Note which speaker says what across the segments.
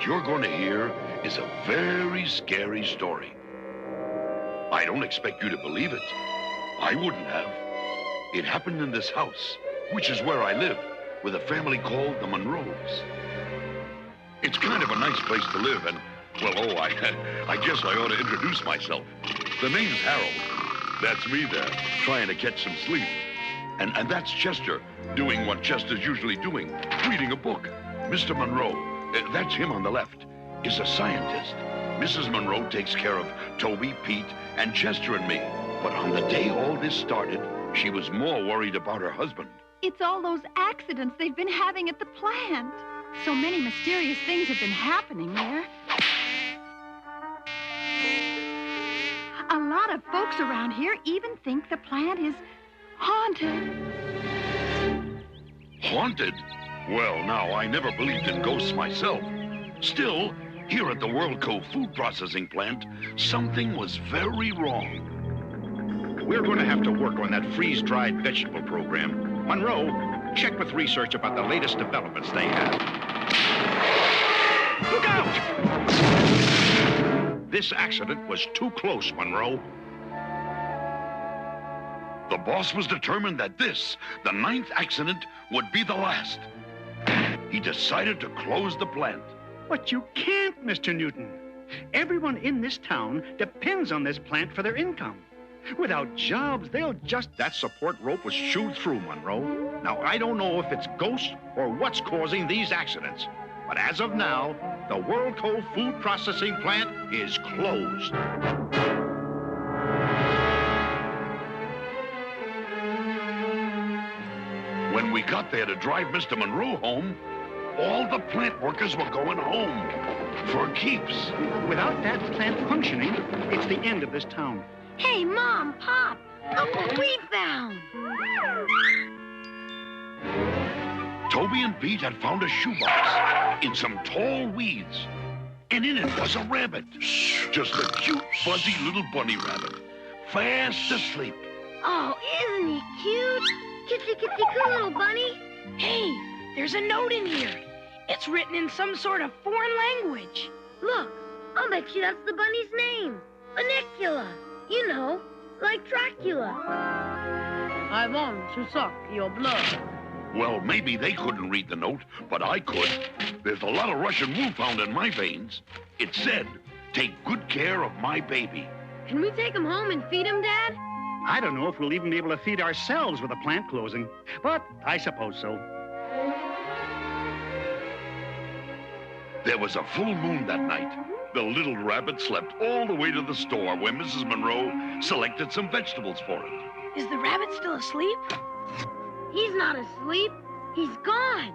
Speaker 1: you're going to hear is a very scary story. I don't expect you to believe it. I wouldn't have. It happened in this house, which is where I live, with a family called the Monroes. It's kind of a nice place to live, and, well, I guess I ought to introduce myself. The name's Harold. That's me there, trying to catch some sleep. And that's Chester, doing what Chester's usually doing, reading a book. Mr. Monroe, that's him on the left, is a scientist. Mrs. Monroe takes care of Toby, Pete, and Chester and me. But on the day all this started, she was more worried about her husband.
Speaker 2: It's all those accidents they've been having at the plant. So many mysterious things have been happening there. A lot of folks around here even think the plant is haunted.
Speaker 1: Haunted? Well, now, I never believed in ghosts myself. Still, here at the World Cove Food Processing Plant, something was very wrong.
Speaker 3: We're going to have to work on that freeze-dried vegetable program. Monroe, check with research about the latest developments they have. Look out! This accident was too close, Monroe.
Speaker 1: The boss was determined that this, the 9th accident, would be the last. He decided to close the plant.
Speaker 4: But you can't, Mr. Newton. Everyone in this town depends on this plant for their income. Without jobs, they'll just...
Speaker 3: That support rope was chewed through, Monroe. Now, I don't know if it's ghosts or what's causing these accidents. But as of now, the World Cove Food Processing Plant is closed.
Speaker 1: When we got there to drive Mr. Monroe home, all the plant workers were going home for keeps.
Speaker 4: Without that plant functioning, it's the end of this town.
Speaker 5: Hey, Mom, Pop, look what we found.
Speaker 1: Toby and Pete had found a shoebox in some tall weeds. And in it was a rabbit. Just a cute, fuzzy little bunny rabbit. Fast asleep.
Speaker 5: Oh, isn't he cute? Kitsy, kitsy, coo, little bunny.
Speaker 6: Hey, there's a note in here. It's written in some sort of foreign language.
Speaker 5: Look, I'll bet you that's the bunny's name. Bunnicula. You know, like Dracula.
Speaker 7: I want to suck your blood.
Speaker 1: Well, maybe they couldn't read the note, but I could. There's a lot of Russian wool found in my veins. It said, take good care of my baby.
Speaker 5: Can we take him home and feed him, Dad?
Speaker 4: I don't know if we'll even be able to feed ourselves with a plant closing, but I suppose so.
Speaker 1: There was a full moon that night. The little rabbit slept all the way to the store where Mrs. Monroe selected some vegetables for it.
Speaker 6: Is the rabbit still asleep?
Speaker 5: He's not asleep. He's gone.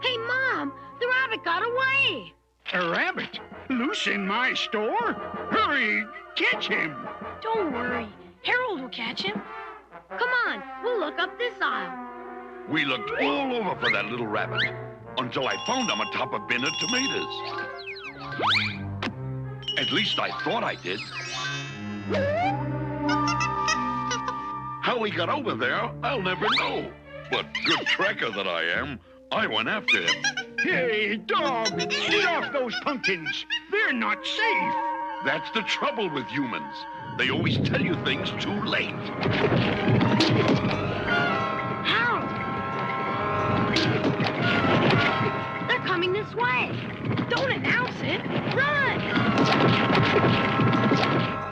Speaker 5: Hey, Mom, the rabbit got away.
Speaker 4: A rabbit? Loose in my store? Hurry, catch him.
Speaker 6: Don't worry. Harold will catch him.
Speaker 5: Come on, we'll look up this aisle.
Speaker 1: We looked all over for that little rabbit until I found him atop a bin of tomatoes. At least I thought I did. How he got over there, I'll never know. But good tracker that I am, I went after him.
Speaker 4: Hey, dog, get off those pumpkins. They're not safe.
Speaker 1: That's the trouble with humans. They always tell you things too late.
Speaker 5: Harold! They're coming this way.
Speaker 6: Don't announce it.
Speaker 5: Run!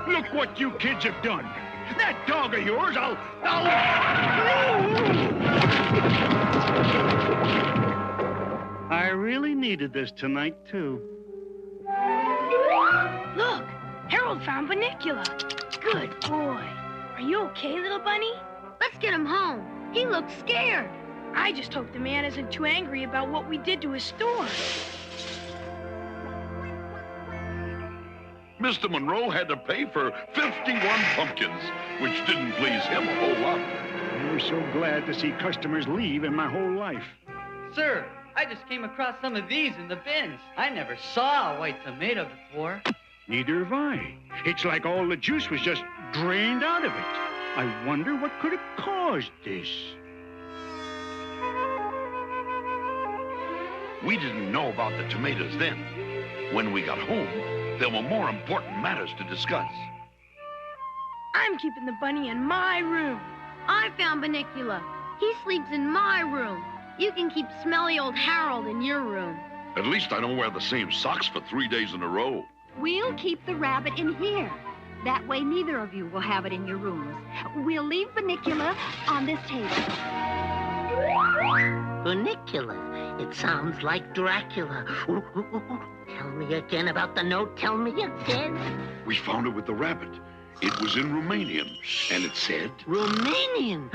Speaker 4: Look what you kids have done. That dog of yours, I'll... I really needed this tonight, too.
Speaker 6: Look, Harold found Bunnicula. Good boy. Are you okay, little bunny?
Speaker 5: Let's get him home. He looks scared.
Speaker 6: I just hope the man isn't too angry about what we did to his store.
Speaker 1: Mr. Monroe had to pay for 51 pumpkins, which didn't please him a whole lot.
Speaker 4: I'm so glad to see customers leave in my whole life.
Speaker 7: Sir, I just came across some of these in the bins. I never saw a white tomato before.
Speaker 4: Neither have I. It's like all the juice was just drained out of it. I wonder what could have caused this.
Speaker 1: We didn't know about the tomatoes then. When we got home, there were more important matters to discuss.
Speaker 6: I'm keeping the bunny in my room.
Speaker 5: I found Bunnicula. He sleeps in my room. You can keep smelly old Harold in your room.
Speaker 1: At least I don't wear the same socks for 3 days in a row.
Speaker 2: We'll keep the rabbit in here. That way neither of you will have it in your rooms. We'll leave Bunnicula on this table.
Speaker 8: Bunnicula. It sounds like Dracula. Tell me again about the note. Tell me again.
Speaker 1: We found it with the rabbit. It was in Romanian, and it said...
Speaker 8: Romanian.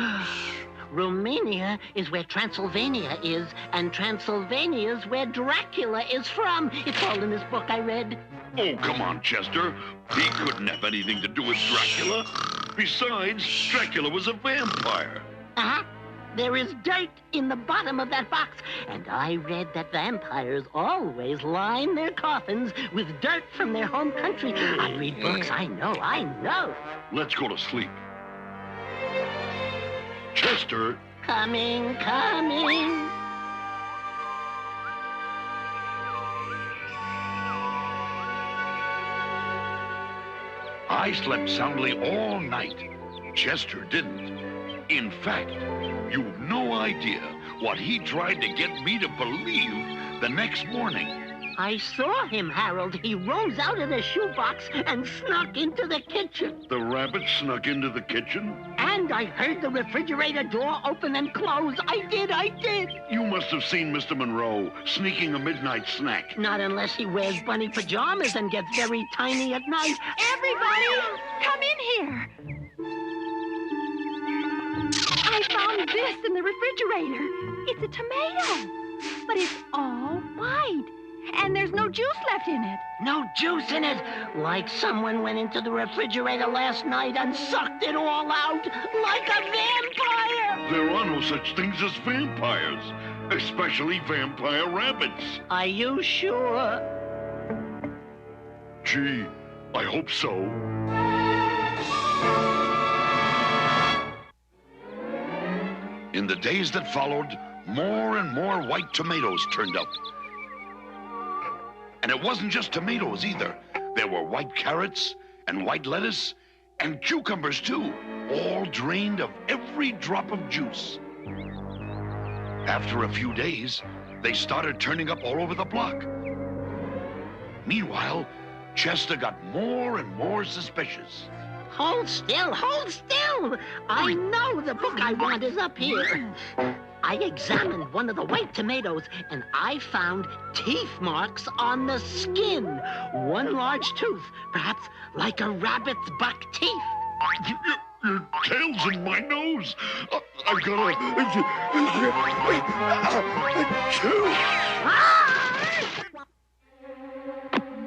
Speaker 8: Romania is where Transylvania is, and Transylvania's where Dracula is from. It's all in this book I read.
Speaker 1: Oh, come on, Chester. He couldn't have anything to do with Dracula. Besides, Dracula was a vampire.
Speaker 8: Uh-huh. There is dirt in the bottom of that box, and I read that vampires always line their coffins with dirt from their home country. I read books, I know.
Speaker 1: Let's go to sleep. Chester!
Speaker 8: Coming.
Speaker 1: I slept soundly all night. Chester didn't. In fact, you've no idea what he tried to get me to believe the next morning.
Speaker 8: I saw him, Harold. He rose out of the shoebox and snuck into the kitchen.
Speaker 1: The rabbit snuck into the kitchen?
Speaker 8: And I heard the refrigerator door open and close. I did.
Speaker 1: You must have seen Mr. Monroe sneaking a midnight snack.
Speaker 8: Not unless he wears bunny pajamas and gets very tiny at night.
Speaker 2: Everybody, come in here. I found this in the refrigerator. It's a tomato, but it's all white. And there's no juice left in it.
Speaker 8: No juice in it? Like someone went into the refrigerator last night and sucked it all out like a vampire.
Speaker 1: There are no such things as vampires, especially vampire rabbits.
Speaker 8: Are you sure?
Speaker 1: Gee, I hope so. In the days that followed, more and more white tomatoes turned up. And it wasn't just tomatoes either. There were white carrots and white lettuce and cucumbers too, all drained of every drop of juice. After a few days, they started turning up all over the block. Meanwhile, Chester got more and more suspicious.
Speaker 8: Hold still. I know the book I want is up here. I examined one of the white tomatoes, and I found teeth marks on the skin. One large tooth, perhaps like a rabbit's buck teeth.
Speaker 1: Your tail's in my nose. I've got
Speaker 8: to...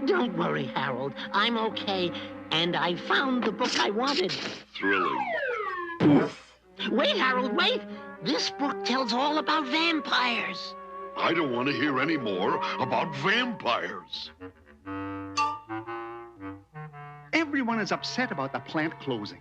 Speaker 8: Don't worry, Harold. I'm okay, and I found the book I wanted.
Speaker 1: Thrilling.
Speaker 8: Wait, Harold, wait. This book tells all about vampires.
Speaker 1: I don't want to hear any more about vampires.
Speaker 4: Everyone is upset about the plant closing.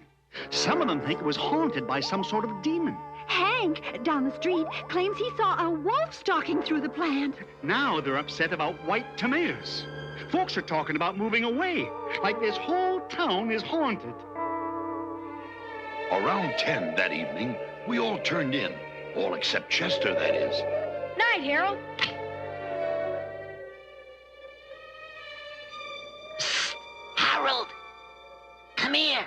Speaker 4: Some of them think it was haunted by some sort of demon.
Speaker 2: Hank, down the street, claims he saw a wolf stalking through the plant.
Speaker 4: Now they're upset about white tomatoes. Folks are talking about moving away, like this whole town is haunted.
Speaker 1: Around 10 that evening, we all turned in. All except Chester, that is.
Speaker 6: Night, Harold.
Speaker 8: Harold, come here.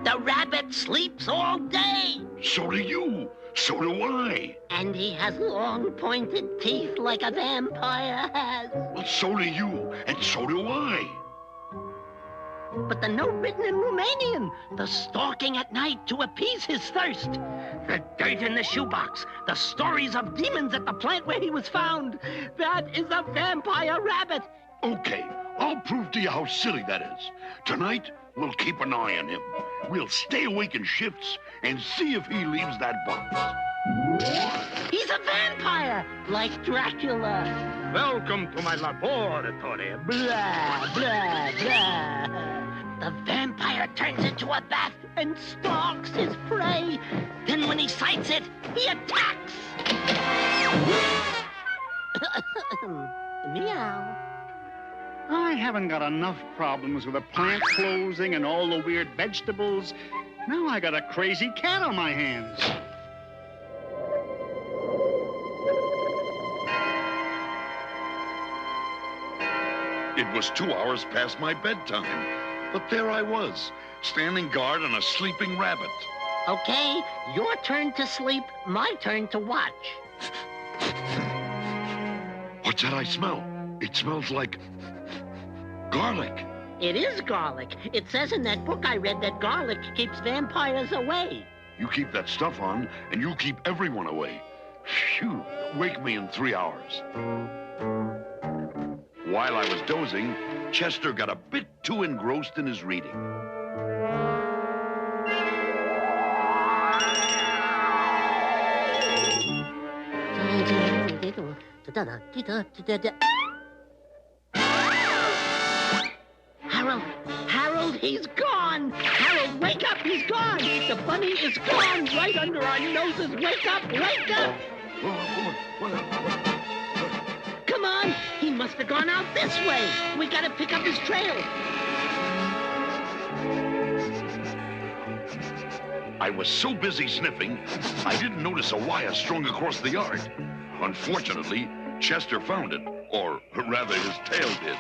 Speaker 8: The rabbit sleeps all day.
Speaker 1: So do you. So do I.
Speaker 8: And he has long, pointed teeth like a vampire has.
Speaker 1: Well, so do you, and so do I.
Speaker 8: But the note written in Romanian, the stalking at night to appease his thirst. The dirt in the shoebox, the stories of demons at the plant where he was found. That is a vampire rabbit.
Speaker 1: Okay, I'll prove to you how silly that is. Tonight, we'll keep an eye on him. We'll stay awake in shifts and see if he leaves that box.
Speaker 8: He's a vampire, like Dracula.
Speaker 3: Welcome to my laboratory.
Speaker 8: Blah, blah, blah. The vampire turns into a bat and stalks his prey. Then when he sights it, he attacks. Meow.
Speaker 4: I haven't got enough problems with the plant closing and all the weird vegetables. Now I got a crazy cat on my hands.
Speaker 1: It was 2 hours past my bedtime, but there I was, standing guard on a sleeping rabbit.
Speaker 8: Okay, your turn to sleep, my turn to watch.
Speaker 1: What's that I smell? It smells like garlic.
Speaker 8: It is garlic. It says in that book I read that garlic keeps vampires away.
Speaker 1: You keep that stuff on, and you keep everyone away. Phew, wake me in 3 hours. While I was dozing, Chester got a bit too engrossed in his reading.
Speaker 8: Harold, he's gone! Harold, wake up, he's gone! The bunny is gone right under our noses! Wake up, wake up! Come on, he must have gone out this way. We gotta pick up his trail.
Speaker 1: I was so busy sniffing, I didn't notice a wire strung across the yard. Unfortunately, Chester found it, or rather his tail did.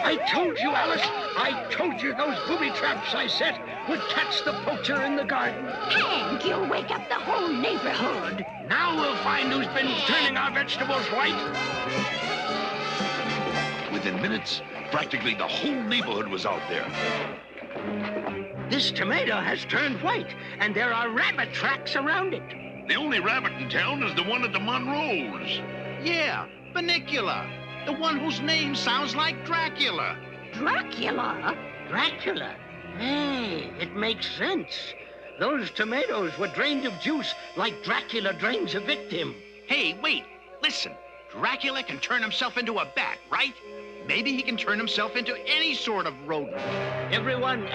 Speaker 9: I told you, Alice. I told you those booby traps I set would catch the poacher in the garden.
Speaker 2: Hank, you'll wake up the whole neighborhood.
Speaker 9: Now we'll find who's been turning our vegetables white.
Speaker 1: Within minutes, practically the whole neighborhood was out there.
Speaker 9: This tomato has turned white, and there are rabbit tracks around it.
Speaker 3: The only rabbit in town is the one at the Monroes.
Speaker 10: Yeah, Bunnicula. The one whose name sounds like Dracula.
Speaker 2: Dracula?
Speaker 9: Dracula? Hey, it makes sense. Those tomatoes were drained of juice like Dracula drains a victim.
Speaker 10: Hey, wait, listen. Dracula can turn himself into a bat, right? Maybe he can turn himself into any sort of rodent.
Speaker 9: Everyone!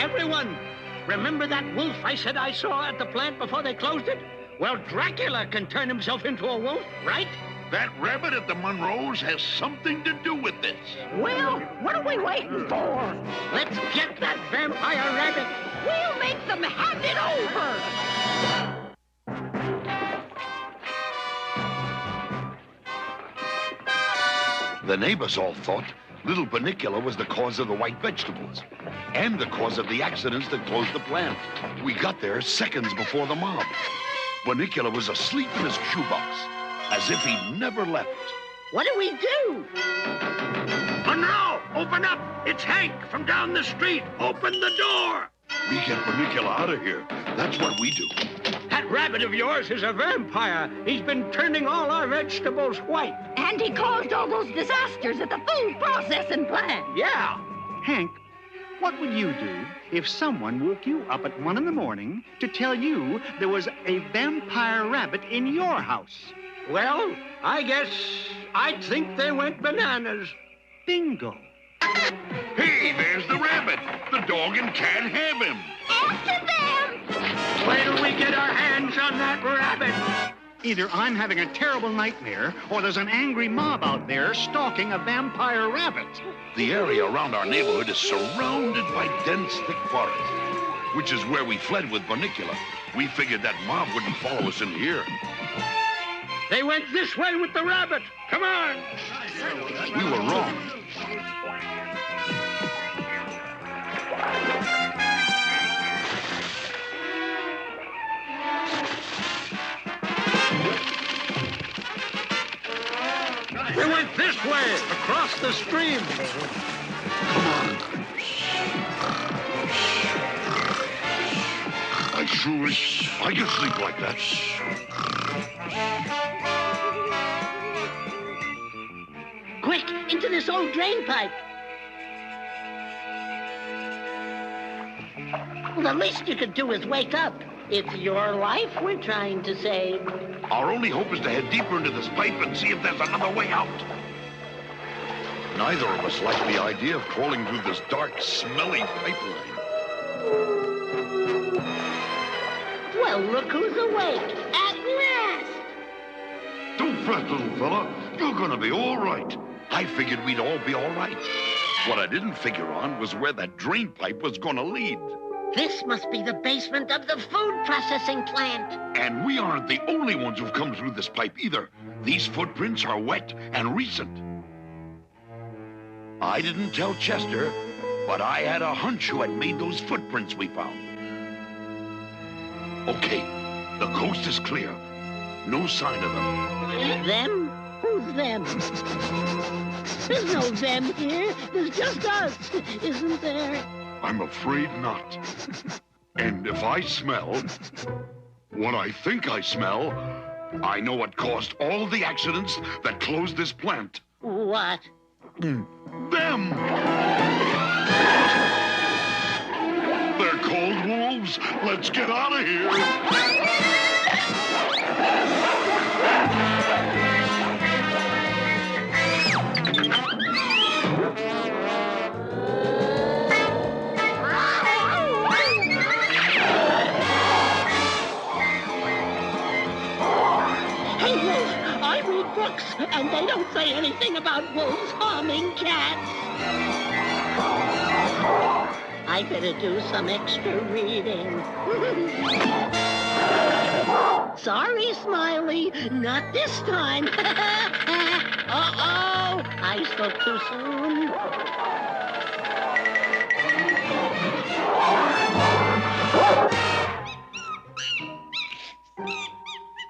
Speaker 9: Remember that wolf I said I saw at the plant before they closed it? Well, Dracula can turn himself into a wolf, right?
Speaker 3: That rabbit at the Monroes has something to do with this.
Speaker 2: Well, what are we waiting for?
Speaker 9: Let's get that vampire rabbit.
Speaker 2: We'll make them hand it over.
Speaker 1: The neighbors all thought little Bunnicula was the cause of the white vegetables and the cause of the accidents that closed the plant. We got there seconds before the mob. Bunnicula was asleep in his shoebox, as if he'd never left.
Speaker 8: What do we do?
Speaker 9: Monroe, open up! It's Hank from down the street. Open the door!
Speaker 1: We get Bunnicula out of here. That's what we do.
Speaker 9: That rabbit of yours is a vampire. He's been turning all our vegetables white.
Speaker 2: And he caused all those disasters at the food processing plant.
Speaker 9: Yeah.
Speaker 4: Hank, what would you do if someone woke you up at 1 in the morning to tell you there was a vampire rabbit in your house?
Speaker 9: Well, I guess I'd think they went bananas.
Speaker 4: Bingo.
Speaker 3: Hey, there's the rabbit. The dog and cat have him.
Speaker 2: After them!
Speaker 9: Wait till we get our hands on that rabbit.
Speaker 4: Either I'm having a terrible nightmare, or there's an angry mob out there stalking a vampire rabbit.
Speaker 1: The area around our neighborhood is surrounded by dense, thick forest, which is where we fled with Bunnicula. We figured that mob wouldn't follow us in here.
Speaker 9: They went this way with the rabbit. Come on.
Speaker 1: We were wrong.
Speaker 9: They went this way, across the stream.
Speaker 1: Come on. I can sleep like that.
Speaker 8: Quick, into this old drain pipe. Well, the least you could do is wake up. It's your life we're trying to save.
Speaker 1: Our only hope is to head deeper into this pipe and see if there's another way out. Neither of us like the idea of crawling through this dark, smelly pipeline.
Speaker 8: Well, look who's awake. At last!
Speaker 1: Don't fret, little fella. You're gonna be all right. I figured we'd all be all right. What I didn't figure on was where that drain pipe was gonna lead.
Speaker 8: This must be the basement of the food processing plant.
Speaker 1: And we aren't the only ones who've come through this pipe either. These footprints are wet and recent. I didn't tell Chester, but I had a hunch who had made those footprints we found. Okay, the coast is clear. No sign of them.
Speaker 8: Them? Who's them? There's no them here. There's just us, isn't there?
Speaker 1: I'm afraid not. And if I smell what I think I smell, I know what caused all the accidents that closed this plant.
Speaker 8: What?
Speaker 1: Them! They're called wolves. Let's get out of here.
Speaker 8: Hey, Wolf, I read books, and they don't say anything about wolves harming cats. I better do some extra reading. Sorry, Smiley, not this time. Uh-oh, I spoke too soon.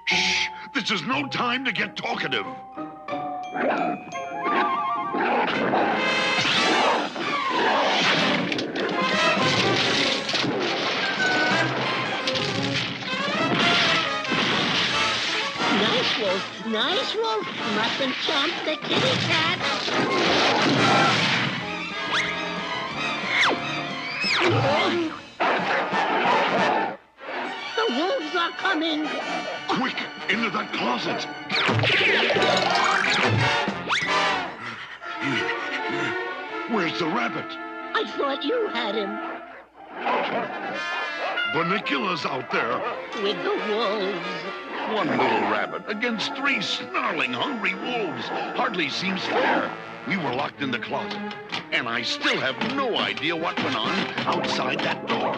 Speaker 1: Shh! This is no time to get talkative.
Speaker 8: Nice, Wolf. Nice, Wolf. Mustn't chomp the kitty cat. The wolves are coming.
Speaker 1: Quick, into that closet. Where's the rabbit?
Speaker 8: I thought you had him.
Speaker 1: Bunnicula's out there.
Speaker 8: With the wolves.
Speaker 1: One little rabbit against 3 snarling, hungry wolves. Hardly seems fair. We were locked in the closet, and I still have no idea what went on outside that door.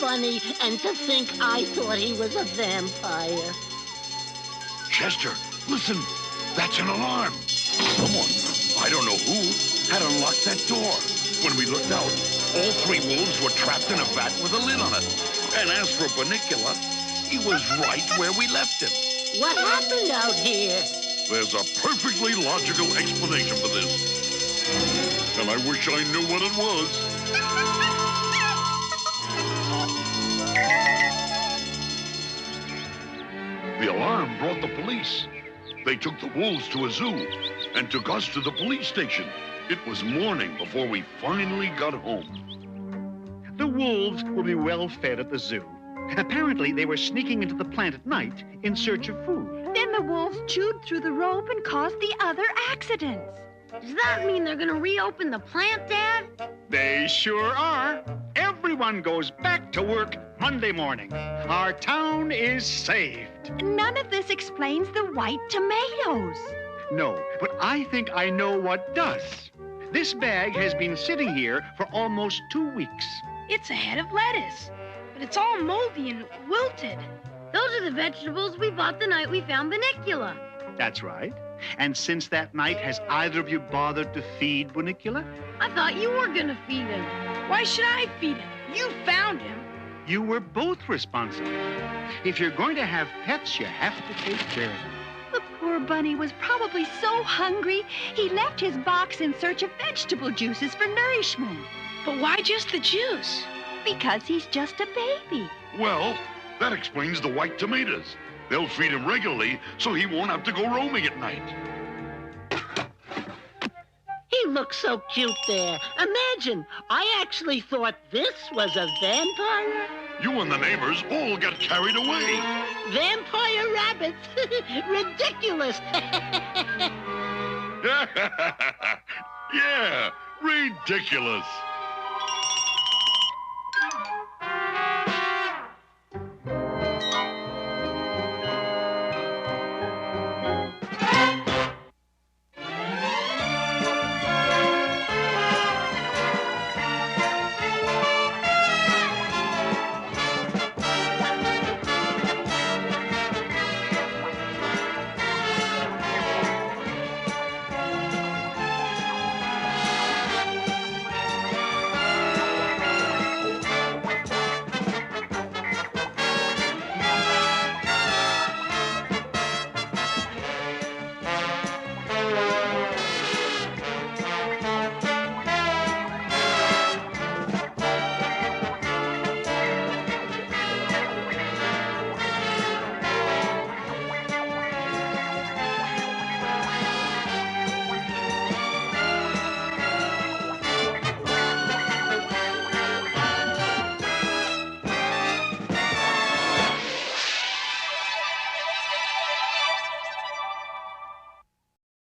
Speaker 8: Bunny, and to think I thought he was a vampire.
Speaker 1: Chester, listen. That's an alarm. Someone, I don't know who, had unlocked that door. When we looked out, all 3 wolves were trapped in a vat with a lid on it. And as for Bunnicula, he was right where we left him.
Speaker 8: What happened out here?
Speaker 1: There's a perfectly logical explanation for this. And I wish I knew what it was. The alarm brought the police. They took the wolves to a zoo and took us to the police station. It was morning before we finally got home.
Speaker 4: The wolves will be well fed at the zoo. Apparently, they were sneaking into the plant at night in search of food.
Speaker 2: Then the wolves chewed through the rope and caused the other accidents.
Speaker 5: Does that mean they're gonna reopen the plant, Dad?
Speaker 4: They sure are. Everyone goes back to work Monday morning. Our town is saved.
Speaker 2: None of this explains the white tomatoes.
Speaker 4: No, but I think I know what does. This bag has been sitting here for almost 2 weeks.
Speaker 6: It's a head of lettuce, but it's all moldy and wilted.
Speaker 5: Those are the vegetables we bought the night we found Bunnicula.
Speaker 4: That's right. And since that night, has either of you bothered to feed Bunnicula?
Speaker 5: I thought you were gonna feed him.
Speaker 6: Why should I feed him? You found him.
Speaker 4: You were both responsible. If you're going to have pets, you have to take care of them.
Speaker 2: The poor bunny was probably so hungry, he left his box in search of vegetable juices for nourishment.
Speaker 6: But why just the juice?
Speaker 2: Because he's just a baby.
Speaker 1: Well, that explains the white tomatoes. They'll feed him regularly so he won't have to go roaming at night.
Speaker 8: He looks so cute there. Imagine, I actually thought this was a vampire.
Speaker 1: You and the neighbors all got carried away.
Speaker 8: Vampire rabbits. Ridiculous.
Speaker 1: Yeah, ridiculous.